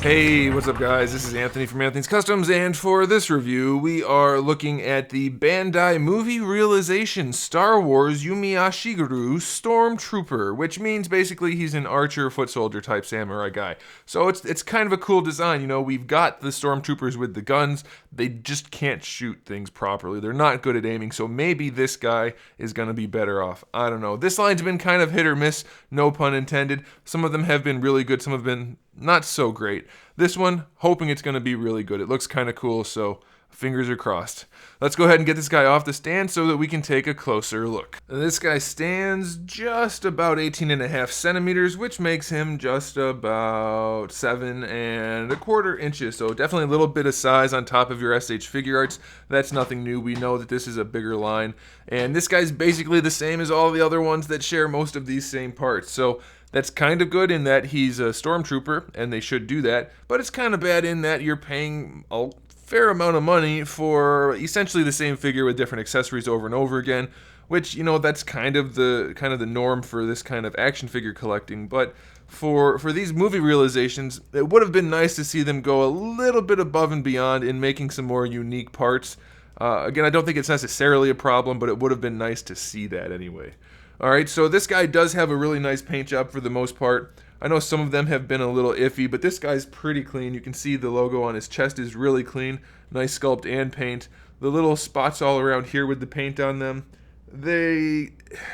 Hey, what's up guys? This is Anthony from AnthonysCustoms, and for this review, we are looking at the Bandai movie realization Star Wars YUMI ASHIGARU Stormtrooper, which means basically he's an archer, foot soldier type samurai guy. So it's kind of a cool design, you know, we've got the Stormtroopers with the guns, they just can't shoot things properly. They're not good at aiming, so maybe this guy is going to be better off. I don't know. This line's been kind of hit or miss, no pun intended. Some of them have been really good, some have been not so great. This one, hoping it's going to be really good. It looks kind of cool, so fingers are crossed. Let's go ahead and get this guy off the stand so that we can take a closer look. This guy stands just about 18.5 centimeters, which makes him just about 7.25 inches. So definitely a little bit of size on top of your SH Figure Arts. That's nothing new. We know that this is a bigger line. And this guy's basically the same as all the other ones that share most of these same parts. So that's kind of good in that he's a Stormtrooper, and they should do that, but it's kind of bad in that you're paying a fair amount of money for essentially the same figure with different accessories over and over again, which, you know, that's kind of the norm for this kind of action figure collecting. But for these movie realizations, it would have been nice to see them go a little bit above and beyond in making some more unique parts. Again, I don't think it's necessarily a problem, but it would have been nice to see that anyway. Alright, so this guy does have a really nice paint job for the most part. I know some of them have been a little iffy, but this guy's pretty clean. You can see the logo on his chest is really clean. Nice sculpt and paint. The little spots all around here with the paint on them, I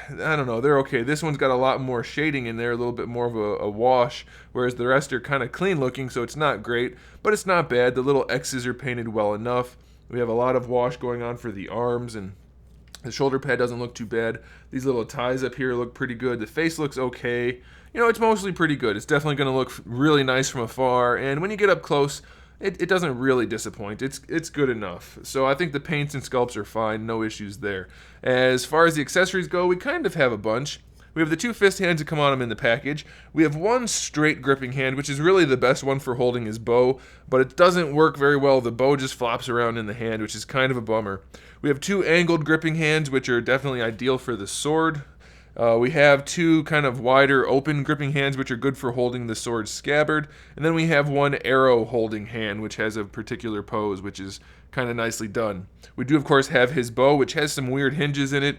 don't know, they're okay. This one's got a lot more shading in there, a little bit more of a wash, whereas the rest are kind of clean looking, so it's not great, but it's not bad. The little X's are painted well enough. We have a lot of wash going on for the arms, and the shoulder pad doesn't look too bad. These little ties up here look pretty good. The face looks okay. You know, it's mostly pretty good. It's definitely going to look really nice from afar, and when you get up close, it doesn't really disappoint. It's good enough. So I think the paints and sculpts are fine. No issues there. As far as the accessories go, we kind of have a bunch. We have the two fist hands that come on him in the package. We have one straight gripping hand, which is really the best one for holding his bow, but it doesn't work very well. The bow just flops around in the hand, which is kind of a bummer. We have two angled gripping hands, which are definitely ideal for the sword. We have two kind of wider open gripping hands, which are good for holding the sword scabbard. And then we have one arrow holding hand, which has a particular pose, which is kind of nicely done. We do, of course, have his bow, which has some weird hinges in it.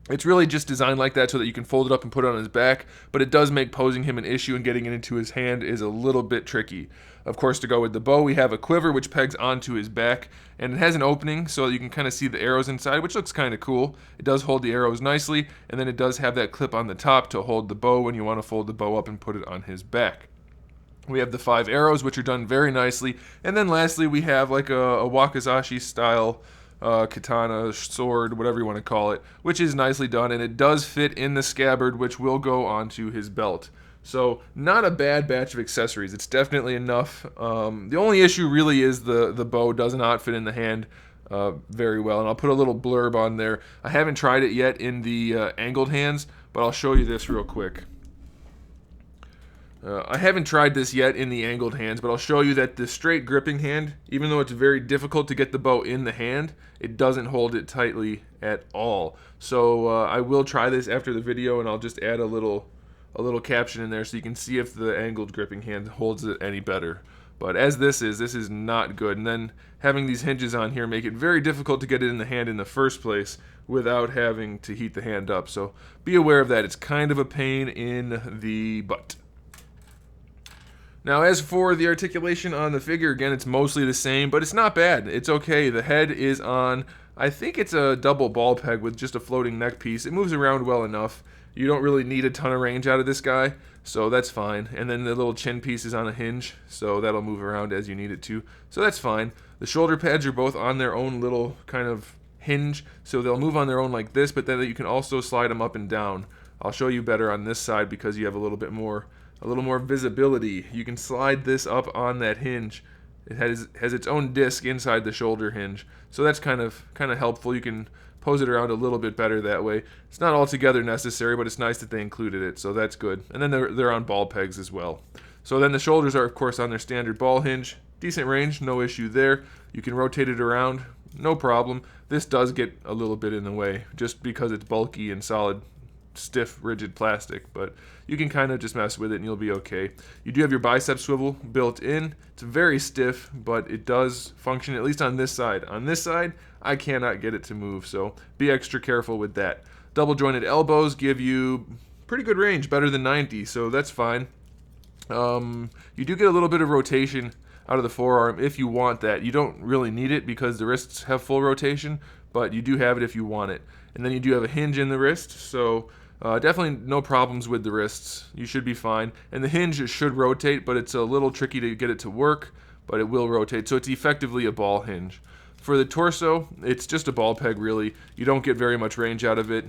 It's really just designed like that so that you can fold it up and put it on his back, but it does make posing him an issue, and getting it into his hand is a little bit tricky. Of course, to go with the bow, we have a quiver which pegs onto his back, and it has an opening so you can kind of see the arrows inside, which looks kind of cool. It does hold the arrows nicely, and then it does have that clip on the top to hold the bow when you want to fold the bow up and put it on his back. We have the 5 arrows, which are done very nicely, and then lastly we have like a wakizashi style katana, sword, whatever you want to call it, which is nicely done, and it does fit in the scabbard, which will go onto his belt. So not a bad batch of accessories. It's definitely enough. The only issue really is the bow does not fit in the hand very well, and I'll put a little blurb on there. I haven't tried it yet in the angled hands, but I'll show you this real quick. I haven't tried this yet in the angled hands, but I'll show you that the straight gripping hand, even though it's very difficult to get the bow in the hand, it doesn't hold it tightly at all. So I will try this after the video, and I'll just add a little caption in there so you can see if the angled gripping hand holds it any better. But as this is not good. And then having these hinges on here make it very difficult to get it in the hand in the first place without having to heat the hand up. So be aware of that. It's kind of a pain in the butt. Now, as for the articulation on the figure, again, it's mostly the same, but it's not bad. It's okay. The head is on, I think it's a double ball peg with just a floating neck piece. It moves around well enough. You don't really need a ton of range out of this guy, so that's fine. And then the little chin piece is on a hinge, so that'll move around as you need it to. So that's fine. The shoulder pads are both on their own little kind of hinge, so they'll move on their own like this, but then you can also slide them up and down. I'll show you better on this side because you have a little more visibility. You can slide this up on that hinge. It has its own disc inside the shoulder hinge, so that's kind of helpful. You can pose it around a little bit better that way. It's not altogether necessary, but it's nice that they included it, so that's good. And then they're on ball pegs as well. So then the shoulders are, of course, on their standard ball hinge. Decent range, no issue there. You can rotate it around, no problem. This does get a little bit in the way, just because it's bulky and solid stiff, rigid plastic, but you can kind of just mess with it and you'll be okay. You do have your bicep swivel built in. It's very stiff, but it does function, at least on this side. On this side, I cannot get it to move, so be extra careful with that. Double jointed elbows give you pretty good range, better than 90, so that's fine. You do get a little bit of rotation out of the forearm if you want that. You don't really need it because the wrists have full rotation, but you do have it if you want it. And then you do have a hinge in the wrist, so definitely no problems with the wrists. You should be fine. And the hinge should rotate, but it's a little tricky to get it to work, but it will rotate. So it's effectively a ball hinge. For the torso, it's just a ball peg, really. You don't get very much range out of it.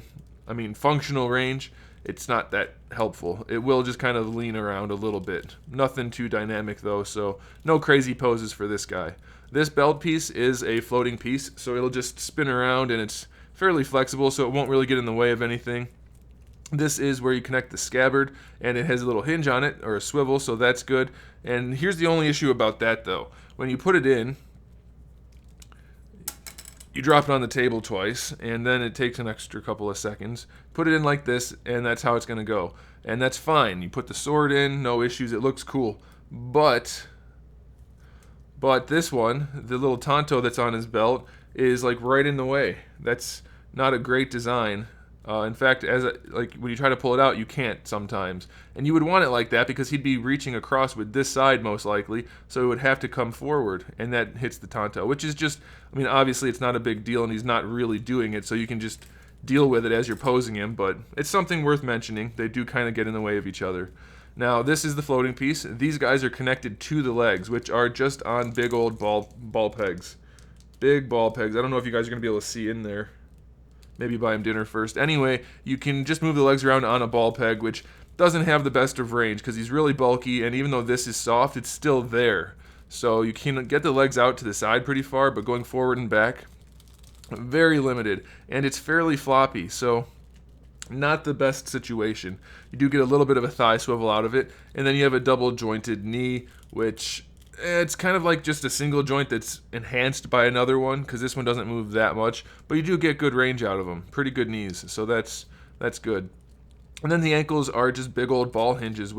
I mean, functional range, it's not that helpful. It will just kind of lean around a little bit. Nothing too dynamic, though, so no crazy poses for this guy. This belt piece is a floating piece, so it'll just spin around, and it's fairly flexible, so it won't really get in the way of anything. This is where you connect the scabbard, and it has a little hinge on it, or a swivel, so that's good. And here's the only issue about that, though. When you put it in, you drop it on the table twice, and then it takes an extra couple of seconds. Put it in like this, and that's how it's going to go. And that's fine. You put the sword in, no issues, it looks cool. But this one, the little Tonto that's on his belt, is like right in the way. That's not a great design. In fact, when you try to pull it out, you can't sometimes. And you would want it like that because he'd be reaching across with this side most likely, so it would have to come forward, and that hits the Tonto, which is just, I mean, obviously it's not a big deal, and he's not really doing it, so you can just deal with it as you're posing him, but it's something worth mentioning. They do kind of get in the way of each other. Now, this is the floating piece. These guys are connected to the legs, which are just on big old ball pegs. Big ball pegs. I don't know if you guys are going to be able to see in there. Maybe buy him dinner first. Anyway, you can just move the legs around on a ball peg, which doesn't have the best of range because he's really bulky, and even though this is soft, it's still there. So you can get the legs out to the side pretty far, but going forward and back, very limited. And it's fairly floppy, so not the best situation. You do get a little bit of a thigh swivel out of it, and then you have a double jointed knee, which it's kind of like just a single joint that's enhanced by another one, because this one doesn't move that much, but you do get good range out of them. Pretty good knees, so that's good. And then the ankles are just big old ball hinges,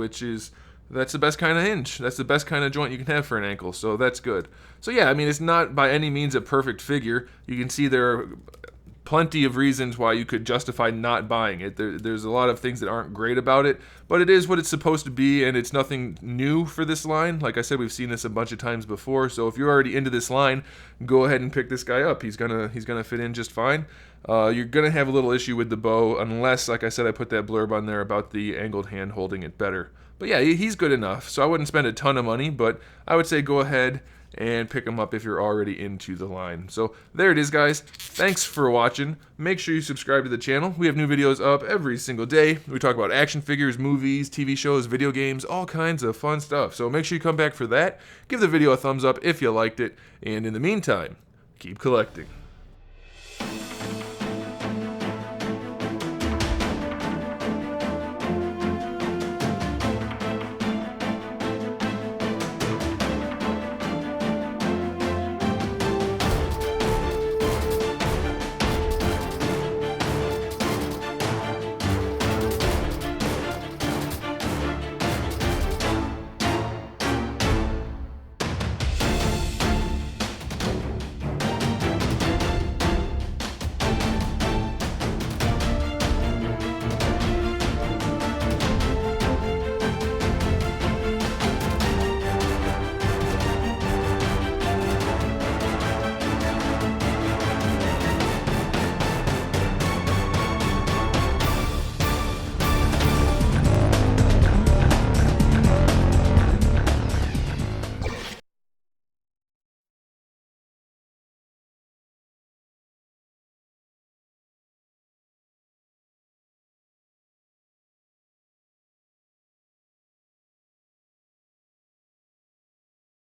that's the best kind of hinge. That's the best kind of joint you can have for an ankle, so that's good. So yeah, I mean, it's not by any means a perfect figure. You can see there are plenty of reasons why you could justify not buying it. There's a lot of things that aren't great about it, but it is what it's supposed to be, and it's nothing new for this line. Like I said, we've seen this a bunch of times before, so if you're already into this line, go ahead and pick this guy up. He's gonna fit in just fine. You're gonna have a little issue with the bow, unless, like I said, I put that blurb on there about the angled hand holding it better. But yeah, he's good enough, so I wouldn't spend a ton of money, but I would say go ahead and pick them up if you're already into the line. So there it is, guys. Thanks for watching. Make sure you subscribe to the channel. We have new videos up every single day. We talk about action figures, movies, TV shows, video games, all kinds of fun stuff. So make sure you come back for that. Give the video a thumbs up if you liked it. And in the meantime, keep collecting.